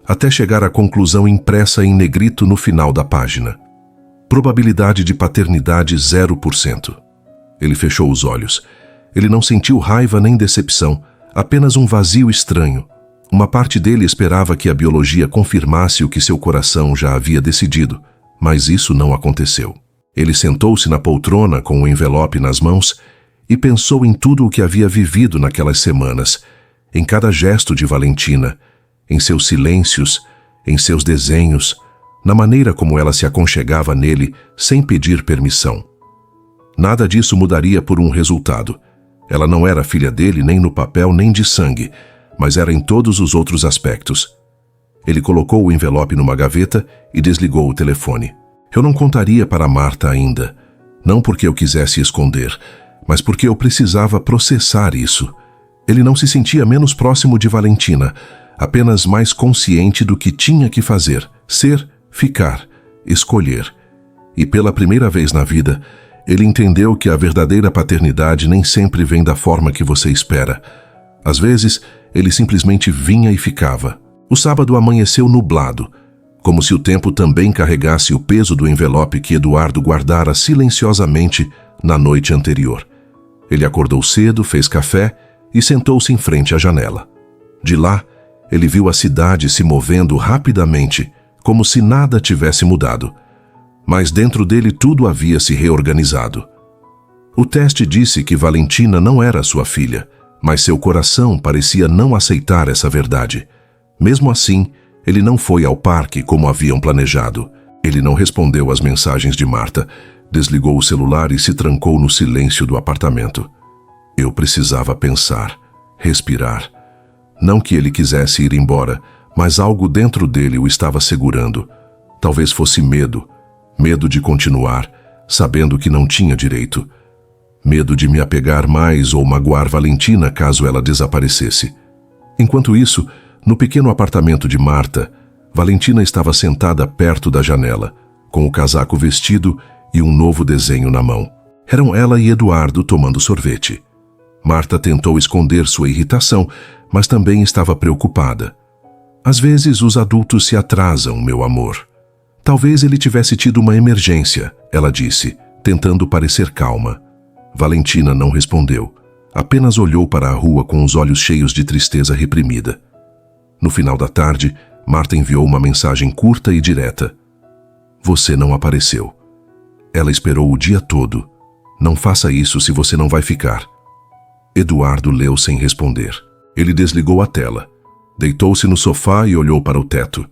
até chegar à conclusão impressa em negrito no final da página. Probabilidade de paternidade 0%. Ele fechou os olhos. Ele não sentiu raiva nem decepção, apenas um vazio estranho. Uma parte dele esperava que a biologia confirmasse o que seu coração já havia decidido, mas isso não aconteceu. Ele sentou-se na poltrona com o envelope nas mãos e pensou em tudo o que havia vivido naquelas semanas, em cada gesto de Valentina, em seus silêncios, em seus desenhos, na maneira como ela se aconchegava nele sem pedir permissão. Nada disso mudaria por um resultado. Ela não era filha dele nem no papel nem de sangue, mas era em todos os outros aspectos. Ele colocou o envelope numa gaveta e desligou o telefone. Eu não contaria para Marta ainda, não porque eu quisesse esconder, mas porque eu precisava processar isso. Ele não se sentia menos próximo de Valentina, apenas mais consciente do que tinha que fazer, ser, ficar, escolher. E pela primeira vez na vida, ele entendeu que a verdadeira paternidade nem sempre vem da forma que você espera. Às vezes, ele simplesmente vinha e ficava. O sábado amanheceu nublado, como se o tempo também carregasse o peso do envelope que Eduardo guardara silenciosamente na noite anterior. Ele acordou cedo, fez café e sentou-se em frente à janela. De lá, ele viu a cidade se movendo rapidamente, como se nada tivesse mudado. Mas dentro dele tudo havia se reorganizado. O teste disse que Valentina não era sua filha, mas seu coração parecia não aceitar essa verdade. Mesmo assim, ele não foi ao parque como haviam planejado. Ele não respondeu às mensagens de Marta, desligou o celular e se trancou no silêncio do apartamento. Eu precisava pensar, respirar. Não que ele quisesse ir embora, Mas algo dentro dele o estava segurando. Talvez fosse medo. Medo de continuar, sabendo que não tinha direito. Medo de me apegar mais ou magoar Valentina caso ela desaparecesse. Enquanto isso, no pequeno apartamento de Marta, Valentina estava sentada perto da janela, com o casaco vestido e um novo desenho na mão. Eram ela e Eduardo tomando sorvete. Marta tentou esconder sua irritação, mas também estava preocupada. Às vezes os adultos se atrasam, meu amor. Talvez ele tivesse tido uma emergência, ela disse, tentando parecer calma. Valentina não respondeu. Apenas olhou para a rua com os olhos cheios de tristeza reprimida. No final da tarde, Marta enviou uma mensagem curta e direta. Você não apareceu. Ela esperou o dia todo. Não faça isso se você não vai ficar. Eduardo leu sem responder. Ele desligou a tela. Deitou-se no sofá e olhou para o teto.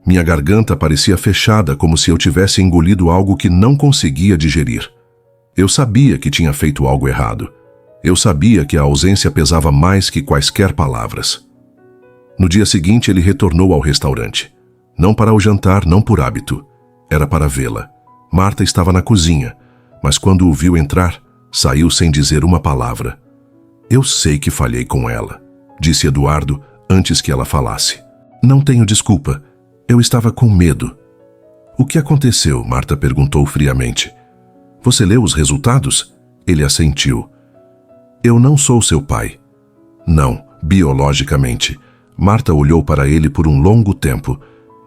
Minha garganta parecia fechada, como se eu tivesse engolido algo que não conseguia digerir. Eu sabia que tinha feito algo errado. Eu sabia que a ausência pesava mais que quaisquer palavras. No dia seguinte, ele retornou ao restaurante. Não para o jantar, não por hábito. Era para vê-la. Marta estava na cozinha, mas quando o viu entrar, saiu sem dizer uma palavra. Eu sei que falhei com ela, disse Eduardo antes que ela falasse. Não tenho desculpa. Eu estava com medo. O que aconteceu? Marta perguntou friamente. Você leu os resultados? Ele assentiu. Eu não sou seu pai. Não, biologicamente. Marta olhou para ele por um longo tempo.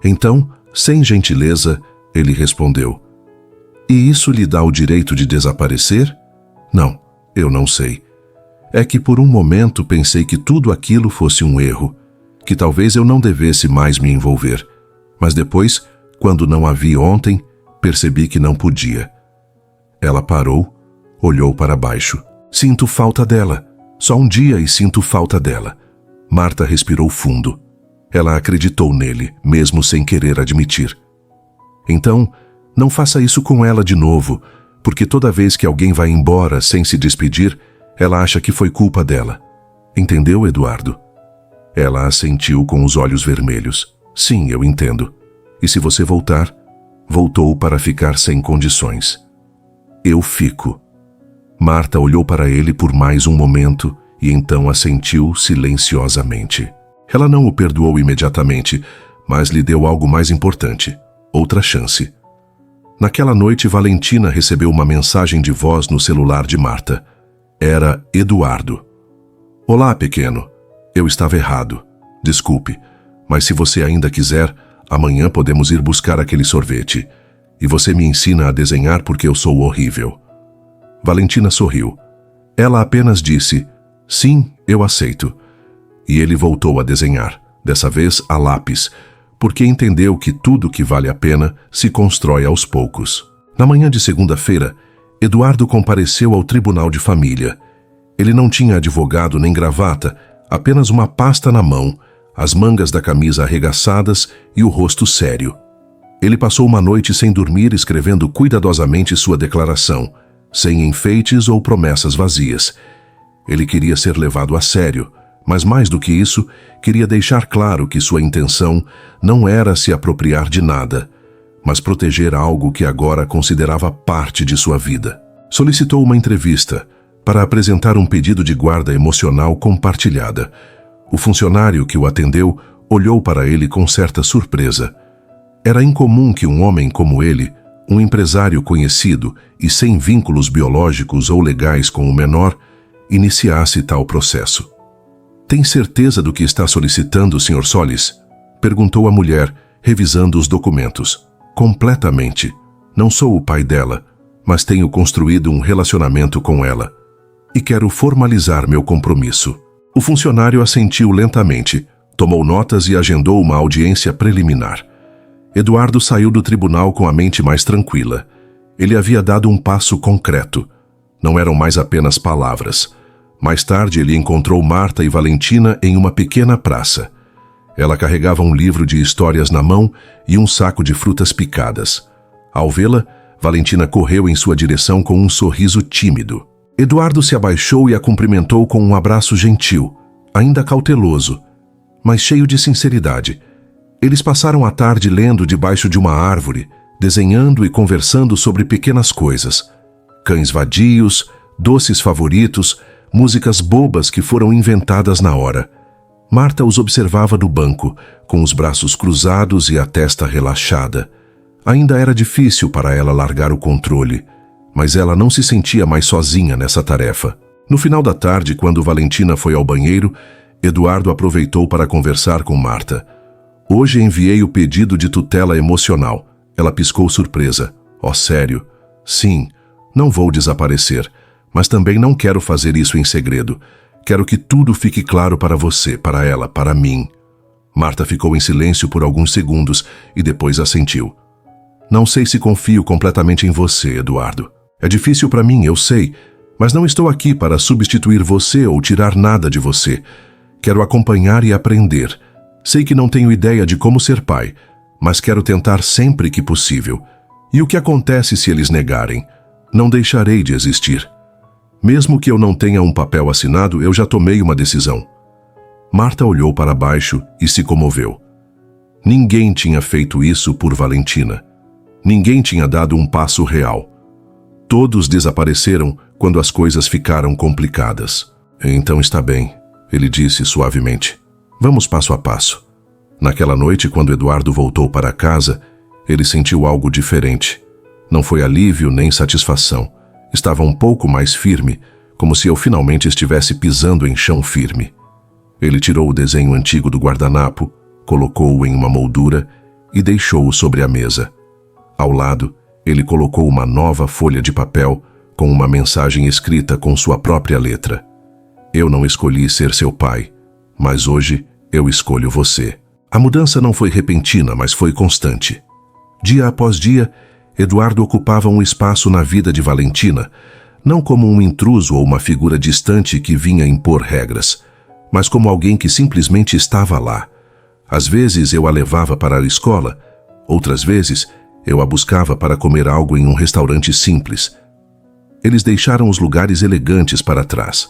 Então, sem gentileza, ele respondeu. E isso lhe dá o direito de desaparecer? Não, eu não sei. É que por um momento pensei que tudo aquilo fosse um erro, que talvez eu não devesse mais me envolver. Mas depois, quando não a vi ontem, percebi que não podia. Ela parou, olhou para baixo. Sinto falta dela. Só um dia e sinto falta dela. Marta respirou fundo. Ela acreditou nele, mesmo sem querer admitir. Então, não faça isso com ela de novo, porque toda vez que alguém vai embora sem se despedir, ela acha que foi culpa dela. Entendeu, Eduardo? Ela assentiu com os olhos vermelhos. Sim, eu entendo. E se você voltar? Voltou para ficar sem condições. Eu fico. Marta olhou para ele por mais um momento e então assentiu silenciosamente. Ela não o perdoou imediatamente, mas lhe deu algo mais importante, outra chance. Naquela noite, Valentina recebeu uma mensagem de voz no celular de Marta. Era Eduardo. Olá, pequeno. Eu estava errado. Desculpe, mas se você ainda quiser, amanhã podemos ir buscar aquele sorvete. E você me ensina a desenhar porque eu sou horrível. Valentina sorriu. Ela apenas disse, sim, eu aceito. E ele voltou a desenhar, dessa vez a lápis, porque entendeu que tudo que vale a pena se constrói aos poucos. Na manhã de segunda-feira, Eduardo compareceu ao tribunal de família. Ele não tinha advogado nem gravata, apenas uma pasta na mão, as mangas da camisa arregaçadas e o rosto sério. Ele passou uma noite sem dormir escrevendo cuidadosamente sua declaração, sem enfeites ou promessas vazias. Ele queria ser levado a sério, mas mais do que isso, queria deixar claro que sua intenção não era se apropriar de nada, mas proteger algo que agora considerava parte de sua vida. Solicitou uma entrevista para apresentar um pedido de guarda emocional compartilhada. O funcionário que o atendeu olhou para ele com certa surpresa. Era incomum que um homem como ele, um empresário conhecido e sem vínculos biológicos ou legais com o menor, iniciasse tal processo. Tem certeza do que está solicitando, Sr. Solis? Perguntou a mulher, revisando os documentos. Completamente. Não sou o pai dela, mas tenho construído um relacionamento com ela. E quero formalizar meu compromisso. O funcionário assentiu lentamente, tomou notas e agendou uma audiência preliminar. Eduardo saiu do tribunal com a mente mais tranquila. Ele havia dado um passo concreto. Não eram mais apenas palavras. Mais tarde, ele encontrou Marta e Valentina em uma pequena praça. Ela carregava um livro de histórias na mão e um saco de frutas picadas. Ao vê-la, Valentina correu em sua direção com um sorriso tímido. Eduardo se abaixou e a cumprimentou com um abraço gentil, ainda cauteloso, mas cheio de sinceridade. Eles passaram a tarde lendo debaixo de uma árvore, desenhando e conversando sobre pequenas coisas. Cães vadios, doces favoritos, músicas bobas que foram inventadas na hora. Marta os observava do banco, com os braços cruzados e a testa relaxada. Ainda era difícil para ela largar o controle, mas ela não se sentia mais sozinha nessa tarefa. No final da tarde, quando Valentina foi ao banheiro, Eduardo aproveitou para conversar com Marta. Hoje enviei o pedido de tutela emocional. Ela piscou surpresa. Oh, sério? Sim, não vou desaparecer, mas também não quero fazer isso em segredo. Quero que tudo fique claro para você, para ela, para mim. Marta ficou em silêncio por alguns segundos e depois assentiu. Não sei se confio completamente em você, Eduardo. É difícil para mim, eu sei, mas não estou aqui para substituir você ou tirar nada de você. Quero acompanhar e aprender. Sei que não tenho ideia de como ser pai, mas quero tentar sempre que possível. E o que acontece se eles negarem? Não deixarei de existir. Mesmo que eu não tenha um papel assinado, eu já tomei uma decisão. Marta olhou para baixo e se comoveu. Ninguém tinha feito isso por Valentina. Ninguém tinha dado um passo real. Todos desapareceram quando as coisas ficaram complicadas. Então está bem, ele disse suavemente. Vamos passo a passo. Naquela noite, quando Eduardo voltou para casa, ele sentiu algo diferente. Não foi alívio nem satisfação. Estava um pouco mais firme, como se eu finalmente estivesse pisando em chão firme. Ele tirou o desenho antigo do guardanapo, colocou-o em uma moldura e deixou-o sobre a mesa. Ao lado, ele colocou uma nova folha de papel com uma mensagem escrita com sua própria letra. Eu não escolhi ser seu pai, mas hoje eu escolho você. A mudança não foi repentina, mas foi constante. Dia após dia, Eduardo ocupava um espaço na vida de Valentina, não como um intruso ou uma figura distante que vinha impor regras, mas como alguém que simplesmente estava lá. Às vezes eu a levava para a escola, outras vezes eu a buscava para comer algo em um restaurante simples. Eles deixaram os lugares elegantes para trás.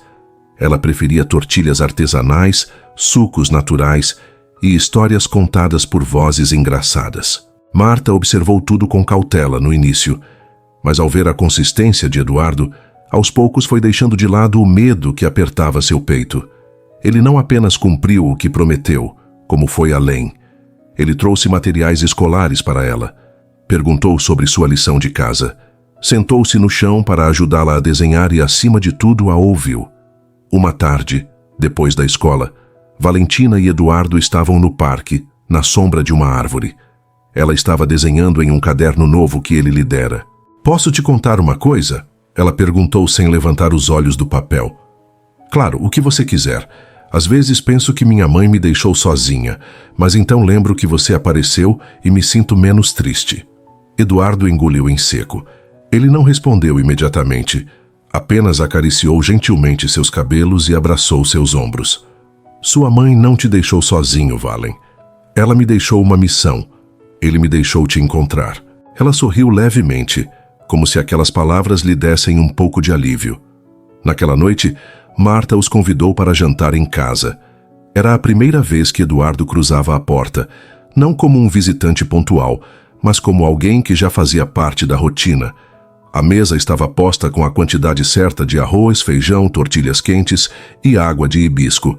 Ela preferia tortilhas artesanais, sucos naturais e histórias contadas por vozes engraçadas. Marta observou tudo com cautela no início, mas ao ver a consistência de Eduardo, aos poucos foi deixando de lado o medo que apertava seu peito. Ele não apenas cumpriu o que prometeu, como foi além. Ele trouxe materiais escolares para ela. Perguntou sobre sua lição de casa. Sentou-se no chão para ajudá-la a desenhar e, acima de tudo, a ouviu. Uma tarde, depois da escola, Valentina e Eduardo estavam no parque, na sombra de uma árvore. Ela estava desenhando em um caderno novo que ele lhe dera. Posso te contar uma coisa? Ela perguntou sem levantar os olhos do papel. Claro, o que você quiser. Às vezes penso que minha mãe me deixou sozinha, mas então lembro que você apareceu e me sinto menos triste. Eduardo engoliu em seco. Ele não respondeu imediatamente. Apenas acariciou gentilmente seus cabelos e abraçou seus ombros. Sua mãe não te deixou sozinho, Valen. Ela me deixou uma missão. Ele me deixou te encontrar. Ela sorriu levemente, como se aquelas palavras lhe dessem um pouco de alívio. Naquela noite, Marta os convidou para jantar em casa. Era a primeira vez que Eduardo cruzava a porta, não como um visitante pontual, mas como alguém que já fazia parte da rotina. A mesa estava posta com a quantidade certa de arroz, feijão, tortilhas quentes e água de hibisco.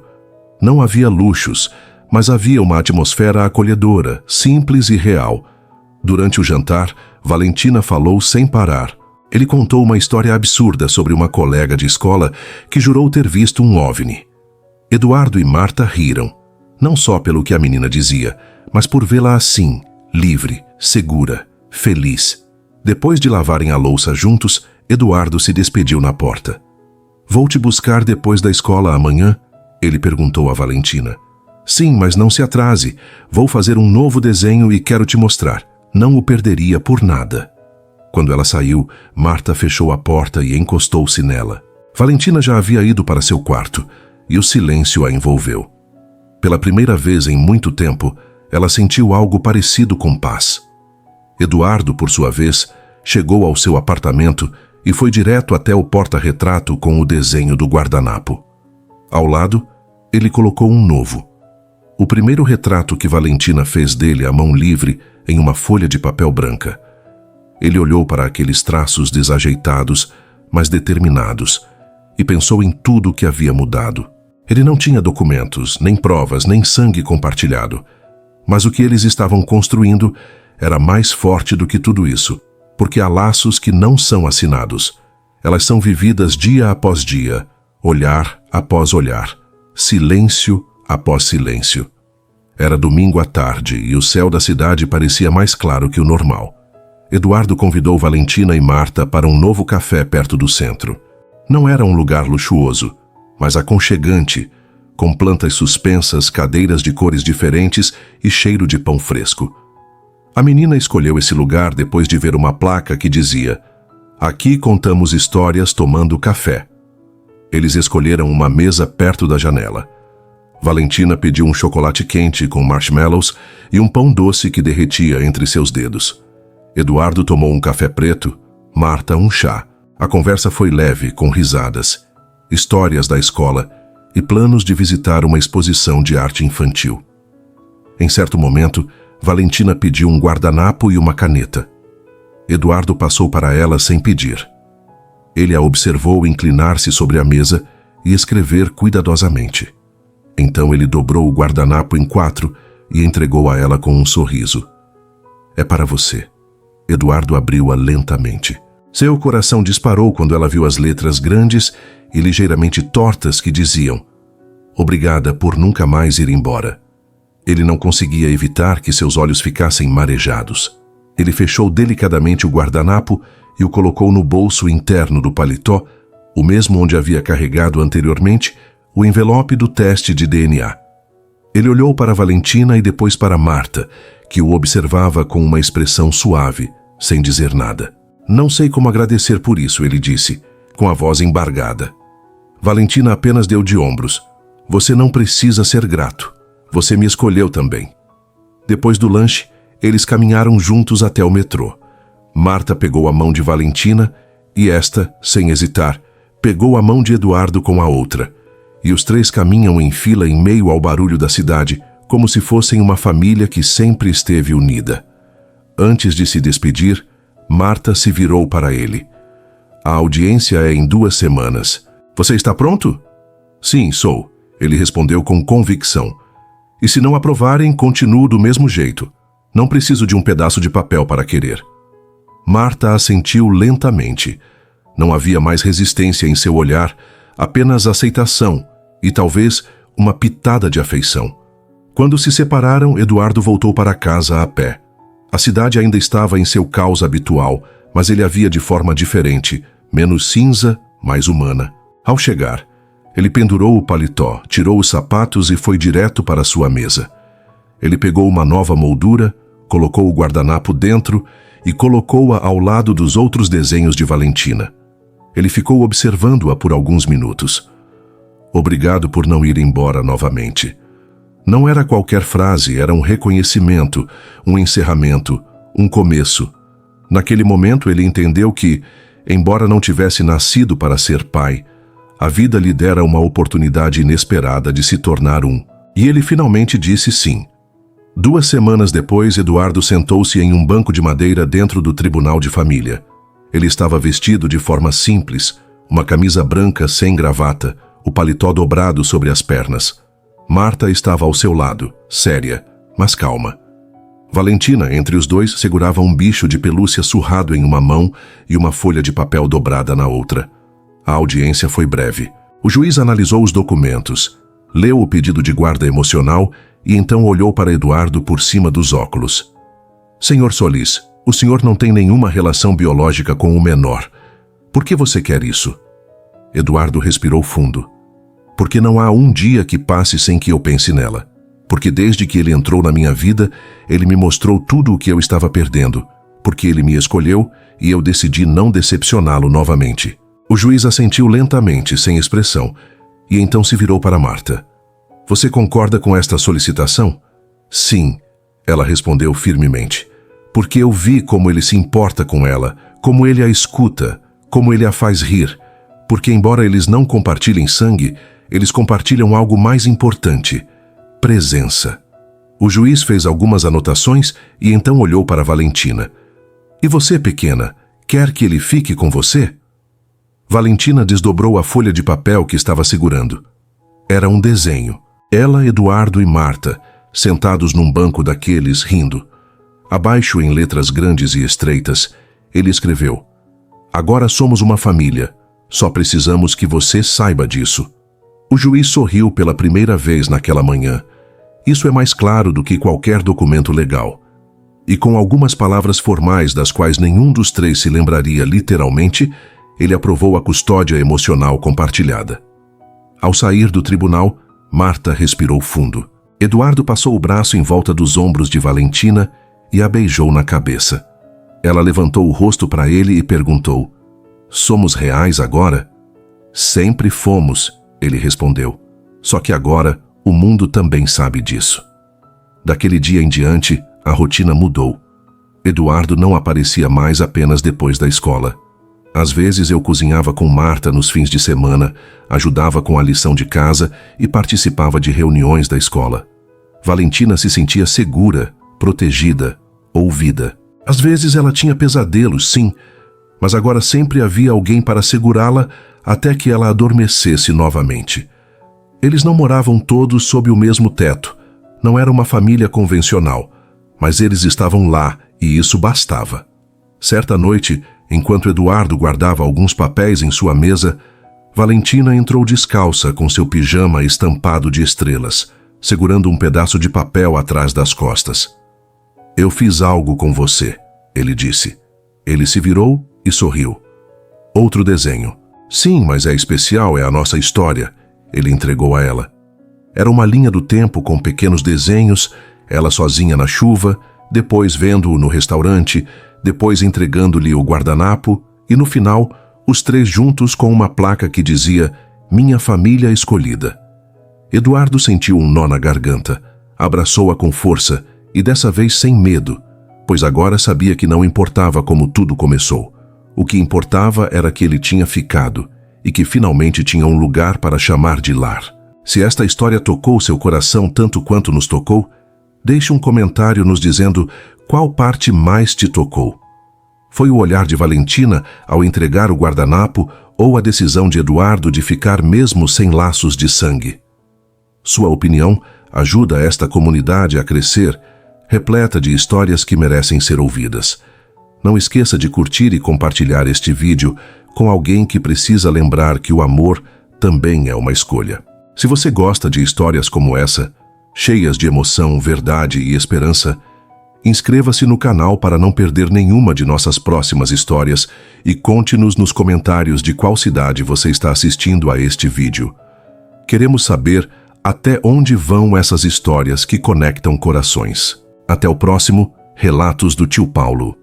Não havia luxos, mas havia uma atmosfera acolhedora, simples e real. Durante o jantar, Valentina falou sem parar. Ele contou uma história absurda sobre uma colega de escola que jurou ter visto um OVNI. Eduardo e Marta riram, não só pelo que a menina dizia, mas por vê-la assim, livre, segura, feliz. Depois de lavarem a louça juntos, Eduardo se despediu na porta. Vou te buscar depois da escola amanhã? Ele perguntou a Valentina. Sim, mas não se atrase. Vou fazer um novo desenho e quero te mostrar. Não o perderia por nada. Quando ela saiu, Marta fechou a porta e encostou-se nela. Valentina já havia ido para seu quarto e o silêncio a envolveu. Pela primeira vez em muito tempo, ela sentiu algo parecido com paz. Eduardo, por sua vez, chegou ao seu apartamento e foi direto até o porta-retrato com o desenho do guardanapo. Ao lado, ele colocou um novo. o primeiro retrato que Valentina fez dele à mão livre em uma folha de papel branca. Ele olhou para aqueles traços desajeitados, mas determinados, e pensou em tudo o que havia mudado. Ele não tinha documentos, nem provas, nem sangue compartilhado, mas o que eles estavam construindo era mais forte do que tudo isso, porque há laços que não são assinados. Elas são vividas dia após dia, olhar após olhar, silêncio após silêncio. Era domingo à tarde e o céu da cidade parecia mais claro que o normal. Eduardo convidou Valentina e Marta para um novo café perto do centro. Não era um lugar luxuoso, mas aconchegante, com plantas suspensas, cadeiras de cores diferentes e cheiro de pão fresco. A menina escolheu esse lugar depois de ver uma placa que dizia: "Aqui contamos histórias tomando café." Eles escolheram uma mesa perto da janela. Valentina pediu um chocolate quente com marshmallows e um pão doce que derretia entre seus dedos. Eduardo tomou um café preto, Marta um chá. A conversa foi leve, com risadas, histórias da escola e planos de visitar uma exposição de arte infantil. Em certo momento, Valentina pediu um guardanapo e uma caneta. Eduardo passou para ela sem pedir. Ele a observou inclinar-se sobre a mesa e escrever cuidadosamente. Então ele dobrou o guardanapo em 4 e entregou a ela com um sorriso. "É para você." Eduardo abriu-a lentamente. Seu coração disparou quando ela viu as letras grandes e ligeiramente tortas que diziam: "Obrigada por nunca mais ir embora." Ele não conseguia evitar que seus olhos ficassem marejados. Ele fechou delicadamente o guardanapo e o colocou no bolso interno do paletó, o mesmo onde havia carregado anteriormente o envelope do teste de DNA. Ele olhou para Valentina e depois para Marta, que o observava com uma expressão suave, sem dizer nada. "Não sei como agradecer por isso," ele disse, com a voz embargada. Valentina apenas deu de ombros. "Você não precisa ser grato. Você me escolheu também." Depois do lanche, eles caminharam juntos até o metrô. Marta pegou a mão de Valentina e esta, sem hesitar, pegou a mão de Eduardo com a outra. E os três caminham em fila em meio ao barulho da cidade, como se fossem uma família que sempre esteve unida. Antes de se despedir, Marta se virou para ele. "A audiência é em 2 semanas. Você está pronto?" "Sim, sou," ele respondeu com convicção. "E se não aprovarem, continuo do mesmo jeito. Não preciso de um pedaço de papel para querer." Marta assentiu lentamente. Não havia mais resistência em seu olhar, apenas aceitação e talvez uma pitada de afeição. Quando se separaram, Eduardo voltou para casa a pé. A cidade ainda estava em seu caos habitual, mas ele a via de forma diferente, menos cinza, mais humana. Ao chegar, ele pendurou o paletó, tirou os sapatos e foi direto para sua mesa. Ele pegou uma nova moldura, colocou o guardanapo dentro e colocou-a ao lado dos outros desenhos de Valentina. Ele ficou observando-a por alguns minutos. "Obrigado por não ir embora novamente." Não era qualquer frase, era um reconhecimento, um encerramento, um começo. Naquele momento ele entendeu que, embora não tivesse nascido para ser pai, a vida lhe dera uma oportunidade inesperada de se tornar um. E ele finalmente disse sim. 2 semanas depois, Eduardo sentou-se em um banco de madeira dentro do tribunal de família. Ele estava vestido de forma simples, uma camisa branca sem gravata, o paletó dobrado sobre as pernas. Marta estava ao seu lado, séria, mas calma. Valentina, entre os dois, segurava um bicho de pelúcia surrado em uma mão e uma folha de papel dobrada na outra. A audiência foi breve. O juiz analisou os documentos, leu o pedido de guarda emocional e então olhou para Eduardo por cima dos óculos. "Senhor Solis, o senhor não tem nenhuma relação biológica com o menor. Por que você quer isso?" Eduardo respirou fundo. "Porque não há um dia que passe sem que eu pense nela. Porque desde que ele entrou na minha vida, ele me mostrou tudo o que eu estava perdendo. Porque ele me escolheu e eu decidi não decepcioná-lo novamente." O juiz assentiu lentamente, sem expressão, e então se virou para Marta. "Você concorda com esta solicitação?" "Sim," ela respondeu firmemente. "Porque eu vi como ele se importa com ela, como ele a escuta, como ele a faz rir. Porque embora eles não compartilhem sangue, eles compartilham algo mais importante. presença. O juiz fez algumas anotações e então olhou para Valentina. E você, pequena, quer que ele fique com você? Valentina desdobrou a folha de papel que estava segurando. Era um desenho. Ela, Eduardo e Marta, sentados num banco daqueles, rindo. Abaixo, em letras grandes e estreitas, ele escreveu: "Agora somos uma família. Só precisamos que você saiba disso." O juiz sorriu pela primeira vez naquela manhã. Isso é mais claro do que qualquer documento legal. E com algumas palavras formais das quais nenhum dos três se lembraria literalmente, ele aprovou a custódia emocional compartilhada. Ao sair do tribunal, Marta respirou fundo. Eduardo passou o braço em volta dos ombros de Valentina e a beijou na cabeça. Ela levantou o rosto para ele e perguntou: "Somos reais agora?" "Sempre fomos", ele respondeu. "Só que agora o mundo também sabe disso." Daquele dia em diante, a rotina mudou. Eduardo não aparecia mais apenas depois da escola. Às vezes eu cozinhava com Marta nos fins de semana, ajudava com a lição de casa e participava de reuniões da escola. Valentina se sentia segura, protegida, ouvida. Às vezes ela tinha pesadelos, sim, mas agora sempre havia alguém para segurá-la até que ela adormecesse novamente. Eles não moravam todos sob o mesmo teto. Não era uma família convencional, mas eles estavam lá e isso bastava. Certa noite, enquanto Eduardo guardava alguns papéis em sua mesa, Valentina entrou descalça com seu pijama estampado de estrelas, segurando um pedaço de papel atrás das costas. "Eu fiz algo com você", ele disse. Ele se virou e sorriu. "Outro desenho." "Sim, mas é especial, é a nossa história", ele entregou a ela. Era uma linha do tempo com pequenos desenhos, ela sozinha na chuva, depois vendo-o no restaurante, depois entregando-lhe o guardanapo e, no final, os três juntos com uma placa que dizia "Minha família escolhida." Eduardo sentiu um nó na garganta, abraçou-a com força e dessa vez sem medo, pois agora sabia que não importava como tudo começou. O que importava era que ele tinha ficado e que finalmente tinha um lugar para chamar de lar. Se esta história tocou seu coração tanto quanto nos tocou, deixe um comentário nos dizendo qual parte mais te tocou. Foi o olhar de Valentina ao entregar o guardanapo ou a decisão de Eduardo de ficar mesmo sem laços de sangue? Sua opinião ajuda esta comunidade a crescer, repleta de histórias que merecem ser ouvidas. Não esqueça de curtir e compartilhar este vídeo com alguém que precisa lembrar que o amor também é uma escolha. Se você gosta de histórias como essa, cheias de emoção, verdade e esperança, inscreva-se no canal para não perder nenhuma de nossas próximas histórias e conte-nos nos comentários de qual cidade você está assistindo a este vídeo. Queremos saber até onde vão essas histórias que conectam corações. Até o próximo Relatos do Tio Paulo.